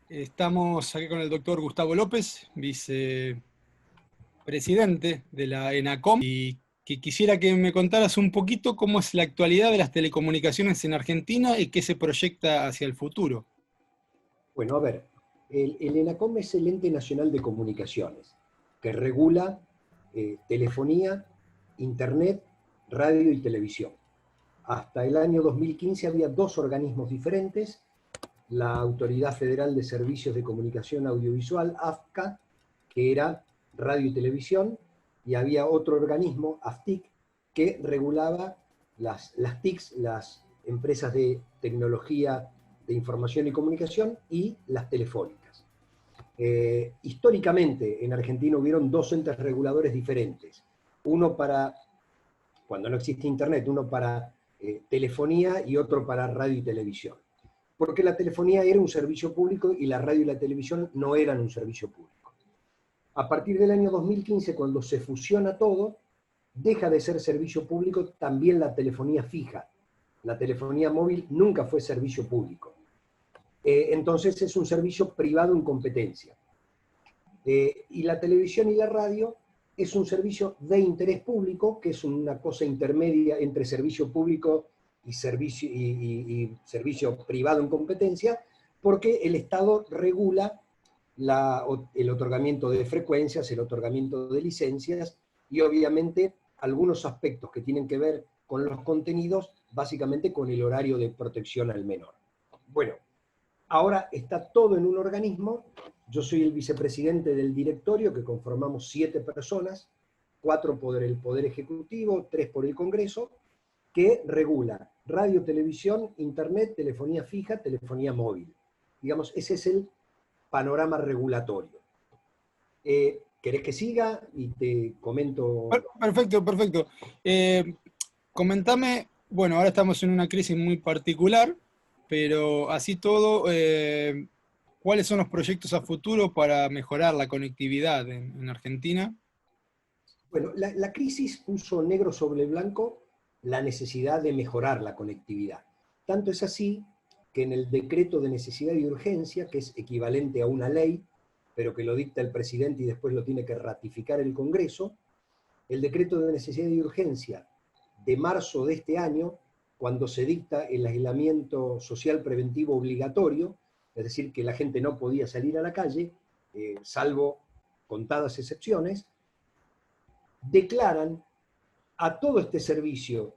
Estamos aquí con el doctor Gustavo López, vicepresidente de la ENACOM, y que quisiera que me contaras un poquito cómo es la actualidad de las telecomunicaciones en Argentina y qué se proyecta hacia el futuro. Bueno, a ver, el ENACOM es el Ente Nacional de Comunicaciones, que regula telefonía, internet, radio y televisión. Hasta el año 2015 había dos organismos diferentes, la Autoridad Federal de Servicios de Comunicación Audiovisual, AFCA, que era radio y televisión, y había otro organismo, AFTIC, que regulaba las TICs, las empresas de tecnología de información y comunicación, y las telefónicas. Históricamente en Argentina hubieron dos entes reguladores diferentes, uno para, cuando no existe internet, uno para telefonía y otro para radio y televisión. Porque la telefonía era un servicio público y la radio y la televisión no eran un servicio público. A partir del año 2015, cuando se fusiona todo, deja de ser servicio público también la telefonía fija. La telefonía móvil nunca fue servicio público. Entonces es un servicio privado en competencia. Y la televisión y la radio es un servicio de interés público, que es una cosa intermedia entre servicio público y servicio privado en competencia, porque el Estado regula el otorgamiento de frecuencias, el otorgamiento de licencias y obviamente algunos aspectos que tienen que ver con los contenidos, básicamente con el horario de protección al menor. Bueno, ahora está todo en un organismo. Yo soy el vicepresidente del directorio, que conformamos 7 personas, 4 por el Poder Ejecutivo, 3 por el Congreso, que regula radio, televisión, internet, telefonía fija, telefonía móvil. Digamos, ese es el panorama regulatorio. ¿Querés que siga? Y te comento... Perfecto, perfecto. Comentame, bueno, ahora estamos en una crisis muy particular, pero así todo, ¿cuáles son los proyectos a futuro para mejorar la conectividad en Argentina? Bueno, la crisis puso negro sobre blanco la necesidad de mejorar la conectividad. Tanto es así que en el decreto de necesidad y urgencia, que es equivalente a una ley, pero que lo dicta el presidente y después lo tiene que ratificar el Congreso, el decreto de necesidad y urgencia de marzo de este año, cuando se dicta el aislamiento social preventivo obligatorio, es decir, que la gente no podía salir a la calle, salvo contadas excepciones, declaran a todo este servicio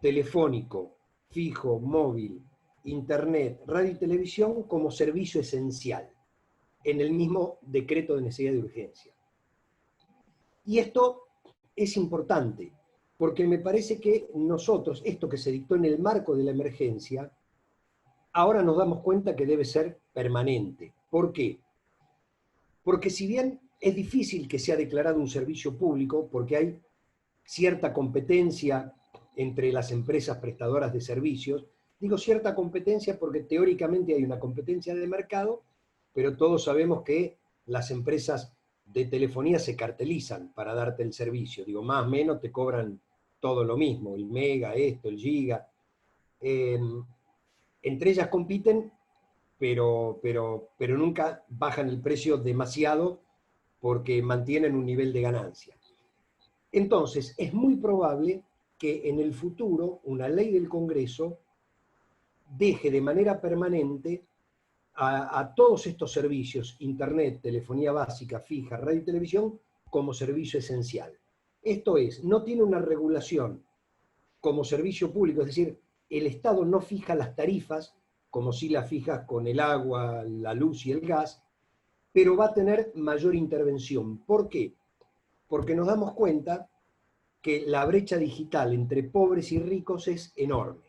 telefónico, fijo, móvil, internet, radio y televisión como servicio esencial, en el mismo decreto de necesidad de urgencia. Y esto es importante, porque me parece que nosotros, esto que se dictó en el marco de la emergencia, ahora nos damos cuenta que debe ser permanente. ¿Por qué? Porque si bien es difícil que sea declarado un servicio público, porque hay cierta competencia entre las empresas prestadoras de servicios, digo cierta competencia porque teóricamente hay una competencia de mercado, pero todos sabemos que las empresas de telefonía se cartelizan para darte el servicio, digo, más o menos te cobran todo lo mismo, el mega, esto, el giga. Entre ellas compiten, pero nunca bajan el precio demasiado porque mantienen un nivel de ganancia. Entonces, es muy probable que en el futuro una ley del Congreso deje de manera permanente a todos estos servicios, internet, telefonía básica, fija, radio y televisión, como servicio esencial. Esto es, no tiene una regulación como servicio público, es decir, el Estado no fija las tarifas, como si las fijas con el agua, la luz y el gas, pero va a tener mayor intervención. ¿Por qué? Porque nos damos cuenta que la brecha digital entre pobres y ricos es enorme.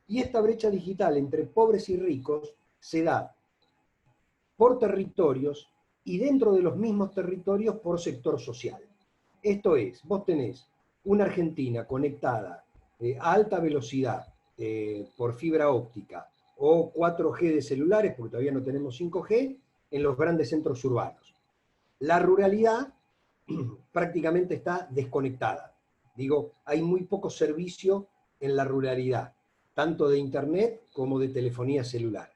Y esta brecha digital entre pobres y ricos se da por territorios y dentro de los mismos territorios por sector social. Esto es, vos tenés una Argentina conectada a alta velocidad por fibra óptica o 4G de celulares, porque todavía no tenemos 5G, en los grandes centros urbanos. La ruralidad prácticamente está desconectada. Digo, hay muy poco servicio en la ruralidad, tanto de internet como de telefonía celular.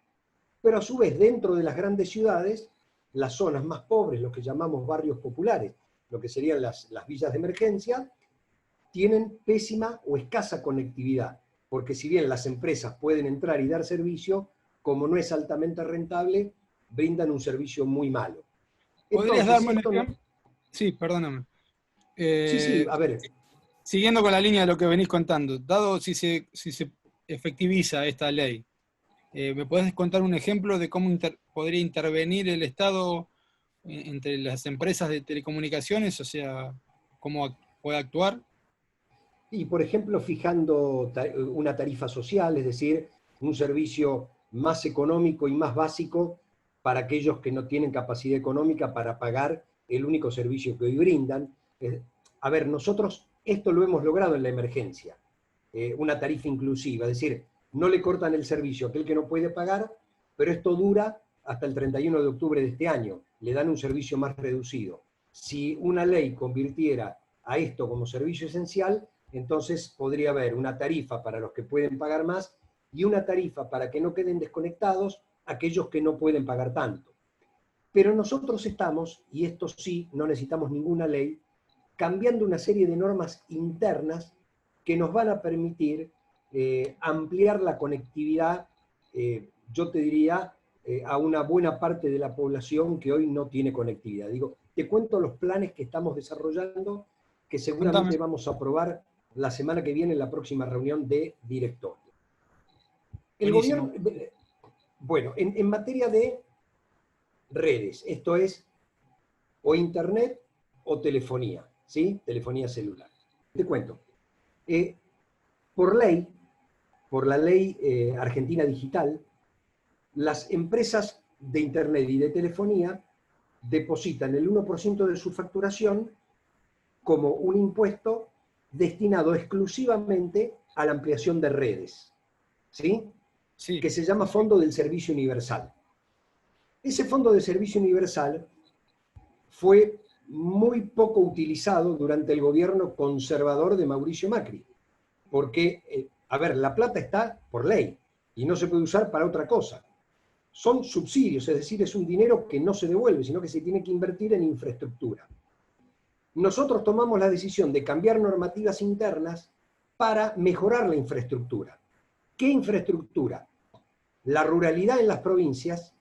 pero a su vez dentro de las grandes ciudades, las zonas más pobres, lo que llamamos barrios populares, lo que serían las villas de emergencia, tienen pésima o escasa conectividad, porque si bien las empresas pueden entrar y dar servicio, como no es altamente rentable, brindan un servicio muy malo. ¿Podrías Entonces, darme un esto no... ejemplo? Sí, perdóname. Sí, sí, Eh, a ver, Siguiendo con la línea de lo que venís contando, dado si se efectiviza esta ley, ¿me podés contar un ejemplo de cómo podría intervenir el Estado entre las empresas de telecomunicaciones? O sea, ¿cómo puede actuar? y por ejemplo, fijando una tarifa social, es decir, un servicio más económico y más básico para aquellos que no tienen capacidad económica para pagar el único servicio que hoy brindan. A ver, nosotros esto lo hemos logrado en la emergencia, una tarifa inclusiva, es decir, no le cortan el servicio a aquel que no puede pagar, pero esto dura hasta el 31 de octubre de este año, le dan un servicio más reducido. Si una ley convirtiera a esto como servicio esencial, entonces podría haber una tarifa para los que pueden pagar más y una tarifa para que no queden desconectados aquellos que no pueden pagar tanto. Pero nosotros estamos, y esto sí, no necesitamos ninguna ley, cambiando una serie de normas internas que nos van a permitir ampliar la conectividad, yo te diría, a una buena parte de la población que hoy no tiene conectividad. Digo, te cuento los planes que estamos desarrollando, que Contame. seguramente vamos a aprobar la semana que viene en la próxima reunión de directorio. El gobierno, Buenísimo. bueno, en materia de redes, esto es o internet o telefonía, ¿sí? Telefonía celular. Te cuento. Eh, por ley, por la ley Argentina Digital, las empresas de internet y de telefonía depositan el 1% de su facturación como un impuesto destinado exclusivamente a la ampliación de redes, ¿sí? Sí, Que se llama Fondo perfecto. del Servicio Universal. Ese Fondo de Servicio Universal fue muy poco utilizado durante el gobierno conservador de Mauricio Macri, porque, a ver, la plata está por ley y no se puede usar para otra cosa. Son subsidios, es decir, es un dinero que no se devuelve, sino que se tiene que invertir en infraestructura. Nosotros tomamos la decisión de cambiar normativas internas para mejorar la infraestructura. ¿Qué infraestructura? La ruralidad en las provincias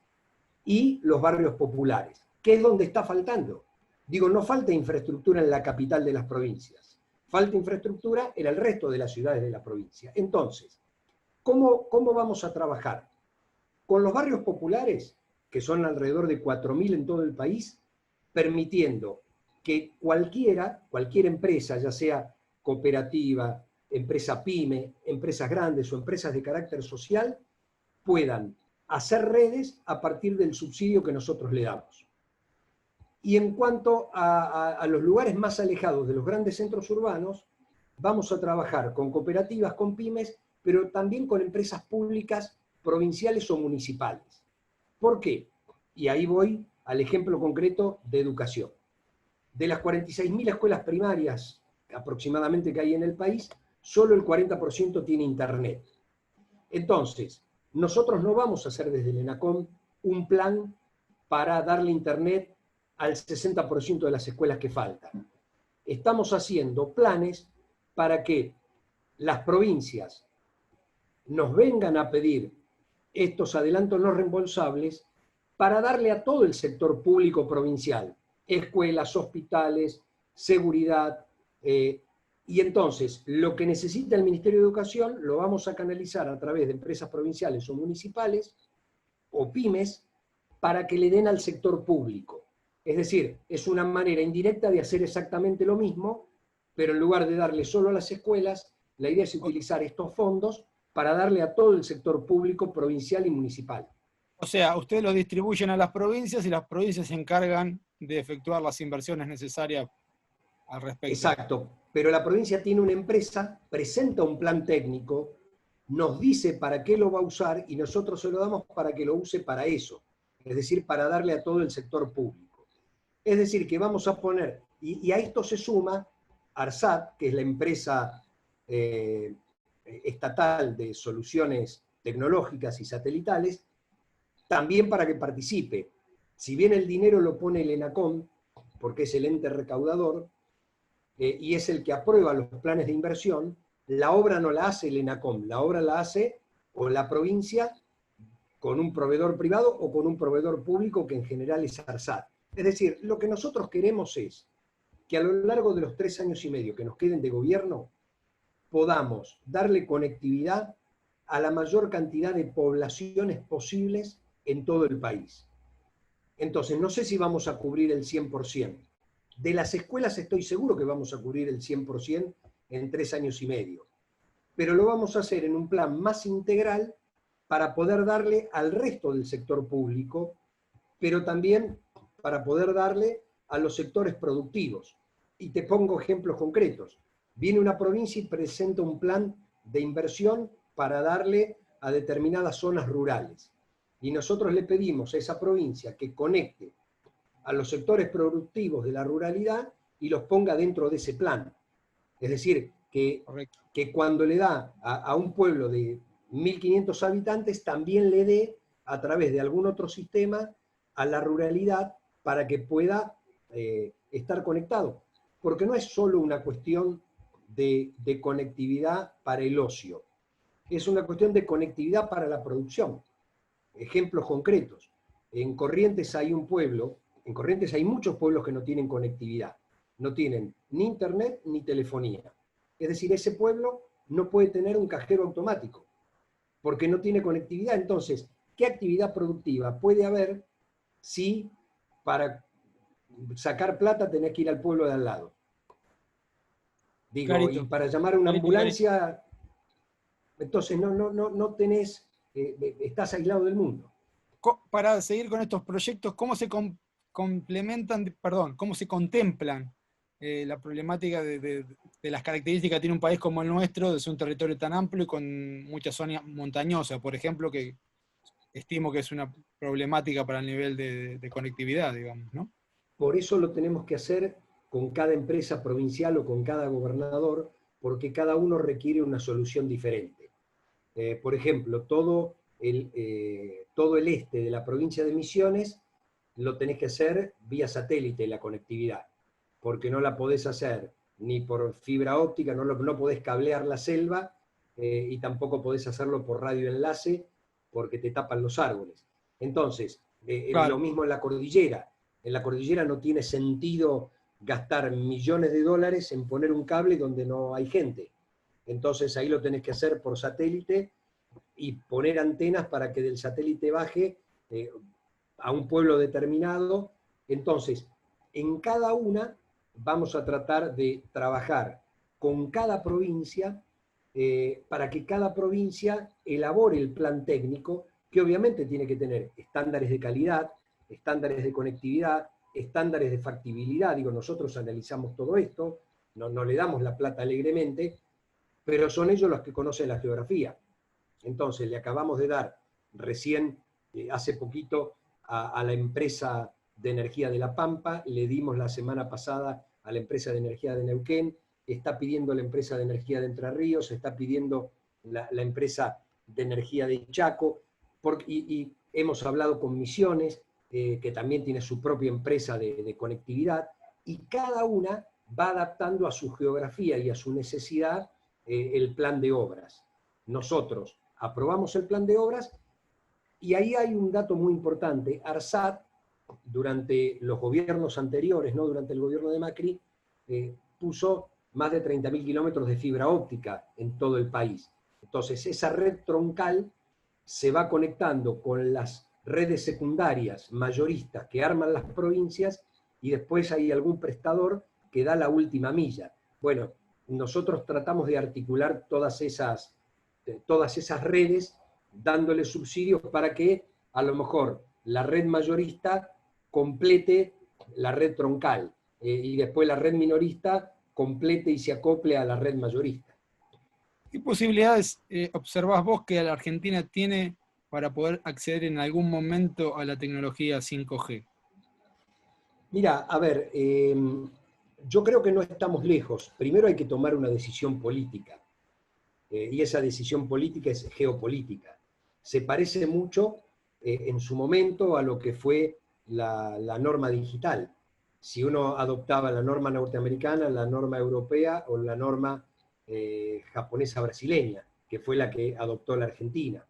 y los barrios populares, que es donde está faltando. Digo, no falta infraestructura en la capital de las provincias, falta infraestructura en el resto de las ciudades de la provincia. Entonces, ¿cómo vamos a trabajar? Con los barrios populares, que son alrededor de 4.000 en todo el país, permitiendo que cualquier empresa, ya sea cooperativa, empresa pyme, empresas grandes o empresas de carácter social, puedan hacer redes a partir del subsidio que nosotros le damos. Y en cuanto a los lugares más alejados de los grandes centros urbanos, vamos a trabajar con cooperativas, con pymes, pero también con empresas públicas, provinciales o municipales. ¿Por qué? Y ahí voy al ejemplo concreto de educación. De las 46.000 escuelas primarias aproximadamente que hay en el país, solo el 40% tiene internet. Entonces, nosotros no vamos a hacer desde el ENACOM un plan para darle internet al 60% de las escuelas que faltan. Estamos haciendo planes para que las provincias nos vengan a pedir estos adelantos no reembolsables para darle a todo el sector público provincial, escuelas, hospitales, seguridad, y entonces lo que necesita el Ministerio de Educación lo vamos a canalizar a través de empresas provinciales o municipales o pymes para que le den al sector público. Es decir, es una manera indirecta de hacer exactamente lo mismo, pero en lugar de darle solo a las escuelas, la idea es O, utilizar estos fondos para darle a todo el sector público, provincial y municipal. o sea, ustedes lo distribuyen a las provincias y las provincias se encargan de efectuar las inversiones necesarias al respecto. Exacto, pero la provincia tiene una empresa, presenta un plan técnico, nos dice para qué lo va a usar y nosotros se lo damos para que lo use para eso, es decir, para darle a todo el sector público. Es decir, que vamos a poner, y a esto se suma ARSAT, que es la empresa estatal de soluciones tecnológicas y satelitales, también para que participe. Si bien el dinero lo pone el ENACOM, porque es el ente recaudador, y es el que aprueba los planes de inversión, la obra no la hace el ENACOM, la obra la hace o la provincia con un proveedor privado o con un proveedor público, que en general es ARSAT. Es decir, lo que nosotros queremos es que a lo largo de los 3 años y medio que nos queden de gobierno, podamos darle conectividad a la mayor cantidad de poblaciones posibles en todo el país. Entonces, no sé si vamos a cubrir el 100%. De las escuelas estoy seguro que vamos a cubrir el 100% en 3 años y medio. Pero lo vamos a hacer en un plan más integral para poder darle al resto del sector público, pero también para poder darle a los sectores productivos. Y te pongo ejemplos concretos. Viene una provincia y presenta un plan de inversión para darle a determinadas zonas rurales. Y nosotros le pedimos a esa provincia que conecte a los sectores productivos de la ruralidad y los ponga dentro de ese plan. Es decir, que cuando le da a un pueblo de 1.500 habitantes, también le dé a través de algún otro sistema a la ruralidad para que pueda estar conectado. Porque no es solo una cuestión de conectividad para el ocio, es una cuestión de conectividad para la producción. Ejemplos concretos. En Corrientes hay un pueblo, en Corrientes hay muchos pueblos que no tienen conectividad, no tienen ni internet ni telefonía. Es decir, ese pueblo no puede tener un cajero automático, porque no tiene conectividad. Entonces, ¿qué actividad productiva puede haber si para sacar plata tenés que ir al pueblo de al lado? Digo, Clarito. y para llamar a una ambulancia, entonces no tenés, estás aislado del mundo. Para seguir con estos proyectos, ¿cómo se complementan, perdón, cómo se contemplan la problemática de las características que tiene un país como el nuestro, de ser un territorio tan amplio y con muchas zonas montañosas, por ejemplo, que estimo que es una problemática para el nivel de conectividad, digamos, ¿no? Por eso lo tenemos que hacer con cada empresa provincial o con cada gobernador, porque cada uno requiere una solución diferente. Por ejemplo, todo el este de la provincia de Misiones lo tenés que hacer vía satélite, la conectividad, porque no la podés hacer ni por fibra óptica, no podés cablear la selva, y tampoco podés hacerlo por radioenlace, porque te tapan los árboles. Entonces, Claro. lo mismo en la cordillera. En la cordillera no tiene sentido gastar millones de dólares en poner un cable donde no hay gente. Entonces ahí lo tenés que hacer por satélite y poner antenas para que del satélite baje a un pueblo determinado. Entonces, en cada una vamos a tratar de trabajar con cada provincia para que cada provincia elabore el plan técnico, que obviamente tiene que tener estándares de calidad, estándares de conectividad, estándares de factibilidad. Digo, nosotros analizamos todo esto, no le damos la plata alegremente, pero son ellos los que conocen la geografía. Entonces, le acabamos de dar recién, hace poquito, a la empresa de energía de La Pampa, le dimos la semana pasada a la empresa de energía de Neuquén, está pidiendo la empresa de energía de Entre Ríos, está pidiendo la empresa de energía de Chaco, y hemos hablado con Misiones, que también tiene su propia empresa de conectividad, y cada una va adaptando a su geografía y a su necesidad el plan de obras. Nosotros aprobamos el plan de obras y ahí hay un dato muy importante. ARSAT, durante los gobiernos anteriores, no durante el gobierno de Macri, puso más de 30.000 kilómetros de fibra óptica en todo el país. Entonces, esa red troncal se va conectando con las redes secundarias mayoristas que arman las provincias, y después hay algún prestador que da la última milla. Bueno, nosotros tratamos de articular todas esas redes, dándole subsidios para que a lo mejor la red mayorista complete la red troncal, y después la red minorista complete y se acople a la red mayorista. ¿Qué posibilidades observás vos que la Argentina tiene para poder acceder en algún momento a la tecnología 5G? Mira, a ver, yo creo que no estamos lejos. Primero hay que tomar una decisión política, y esa decisión política es geopolítica. Se parece mucho en su momento a lo que fue la norma digital. Si uno adoptaba la norma norteamericana, la norma europea o la norma japonesa brasileña, que fue la que adoptó la Argentina.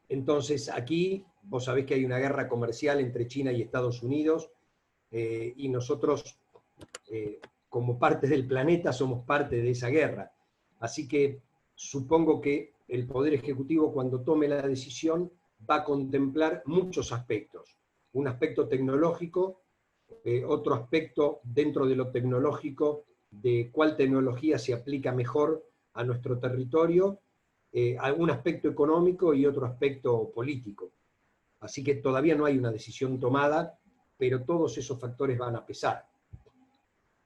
Entonces aquí vos sabés que hay una guerra comercial entre China y Estados Unidos, y nosotros, como parte del planeta, somos parte de esa guerra. Así que supongo que el Poder Ejecutivo, cuando tome la decisión, va a contemplar muchos aspectos. Un aspecto tecnológico, otro aspecto dentro de lo tecnológico, de cuál tecnología se aplica mejor a nuestro territorio, algún aspecto económico y otro aspecto político. Así que todavía no hay una decisión tomada, pero todos esos factores van a pesar.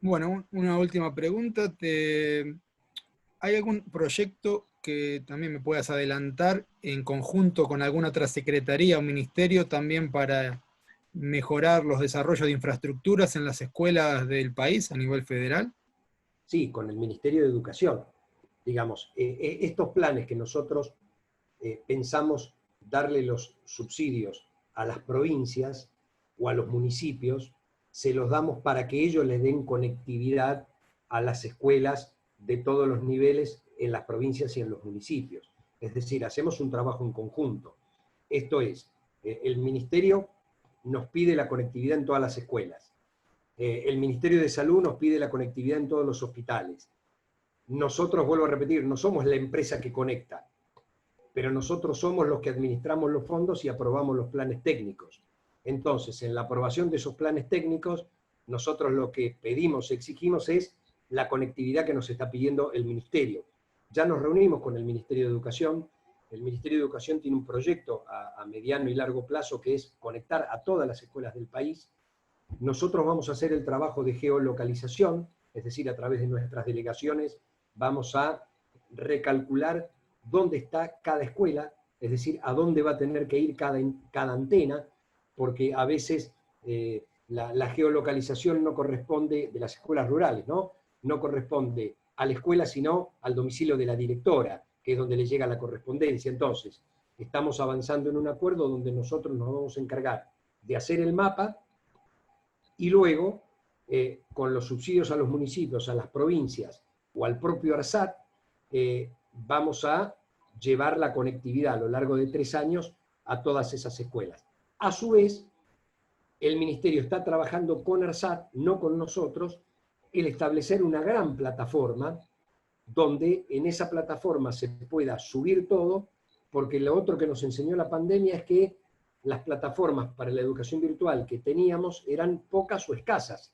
Bueno, una última pregunta. ¿Hay algún proyecto que también me puedas adelantar en conjunto con alguna otra secretaría o ministerio también para mejorar los desarrollos de infraestructuras en las escuelas del país a nivel federal? Sí, con el Ministerio de Educación. Digamos, estos planes que nosotros pensamos darle los subsidios a las provincias o a los municipios, se los damos para que ellos les den conectividad a las escuelas de todos los niveles en las provincias y en los municipios. Es decir, hacemos un trabajo en conjunto. Esto es, el Ministerio nos pide la conectividad en todas las escuelas. El Ministerio de Salud nos pide la conectividad en todos los hospitales. Nosotros, vuelvo a repetir, no somos la empresa que conecta, pero nosotros somos los que administramos los fondos y aprobamos los planes técnicos. Entonces, en la aprobación de esos planes técnicos, nosotros lo que pedimos, exigimos es la conectividad que nos está pidiendo el Ministerio. Ya nos reunimos con el Ministerio de Educación. El Ministerio de Educación tiene un proyecto a mediano y largo plazo que es conectar a todas las escuelas del país. Nosotros vamos a hacer el trabajo de geolocalización, es decir, a través de nuestras delegaciones vamos a recalcular dónde está cada escuela, es decir, a dónde va a tener que ir cada antena, porque a veces la geolocalización no corresponde, de las escuelas rurales, no corresponde a la escuela, sino al domicilio de la directora, que es donde le llega la correspondencia. Entonces, estamos avanzando en un acuerdo donde nosotros nos vamos a encargar de hacer el mapa y luego, con los subsidios a los municipios, a las provincias o al propio ARSAT, vamos a llevar la conectividad a lo largo de 3 años a todas esas escuelas. A su vez, el Ministerio está trabajando con ARSAT, no con nosotros, el establecer una gran plataforma donde en esa plataforma se pueda subir todo, porque lo otro que nos enseñó la pandemia es que las plataformas para la educación virtual que teníamos eran pocas o escasas.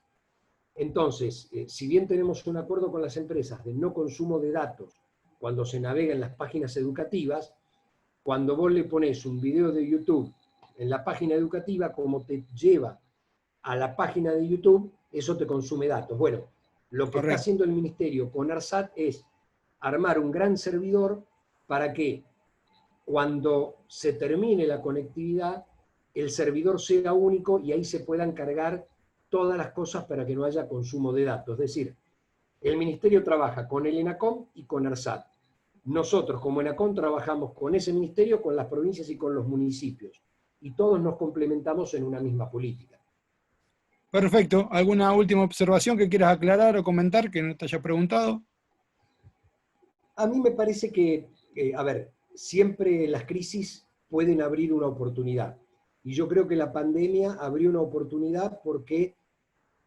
Entonces, si bien tenemos un acuerdo con las empresas de no consumo de datos cuando se navega en las páginas educativas, cuando vos le pones un video de YouTube en la página educativa, como te lleva a la página de YouTube, eso te consume datos. Bueno, lo que está haciendo el Ministerio con ARSAT es armar un gran servidor para que cuando se termine la conectividad, el servidor sea único y ahí se puedan cargar todas las cosas para que no haya consumo de datos. Es decir, el Ministerio trabaja con el ENACOM y con ARSAT. Nosotros, como ENACOM, trabajamos con ese ministerio, con las provincias y con los municipios. Y todos nos complementamos en una misma política. Perfecto. ¿Alguna última observación que quieras aclarar o comentar que no te haya preguntado? A mí me parece que, a ver, siempre las crisis pueden abrir una oportunidad. Y yo creo que la pandemia abrió una oportunidad porque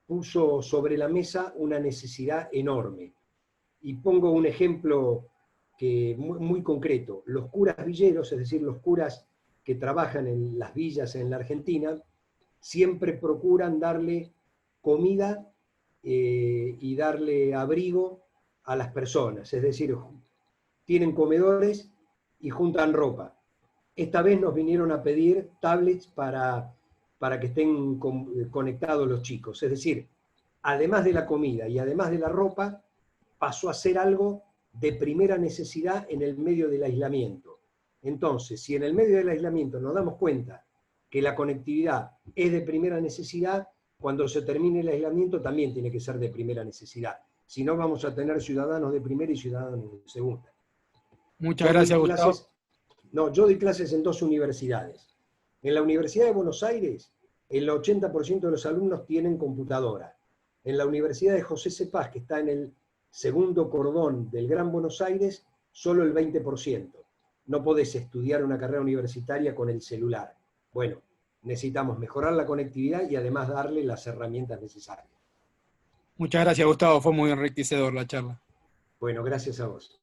puso sobre la mesa una necesidad enorme. Y pongo un ejemplo muy concreto. Los curas villeros, es decir, los curas que trabajan en las villas en la Argentina, siempre procuran darle comida y darle abrigo a las personas. Es decir, tienen comedores y juntan ropa. Esta vez nos vinieron a pedir tablets para que estén conectados los chicos. Es decir, además de la comida y además de la ropa, pasó a ser algo de primera necesidad en el medio del aislamiento. Entonces, si en el medio del aislamiento nos damos cuenta que la conectividad es de primera necesidad, cuando se termine el aislamiento también tiene que ser de primera necesidad. Si no, vamos a tener ciudadanos de primera y ciudadanos de segunda. Muchas gracias, Gustavo. No, yo doy clases en 2 universidades. En la Universidad de Buenos Aires, el 80% de los alumnos tienen computadora. En la Universidad de José C. Paz, que está en el segundo cordón del Gran Buenos Aires, solo el 20%. No podés estudiar una carrera universitaria con el celular. Bueno, necesitamos mejorar la conectividad y además darle las herramientas necesarias. Muchas gracias, Gustavo, fue muy enriquecedor la charla. Bueno, gracias a vos.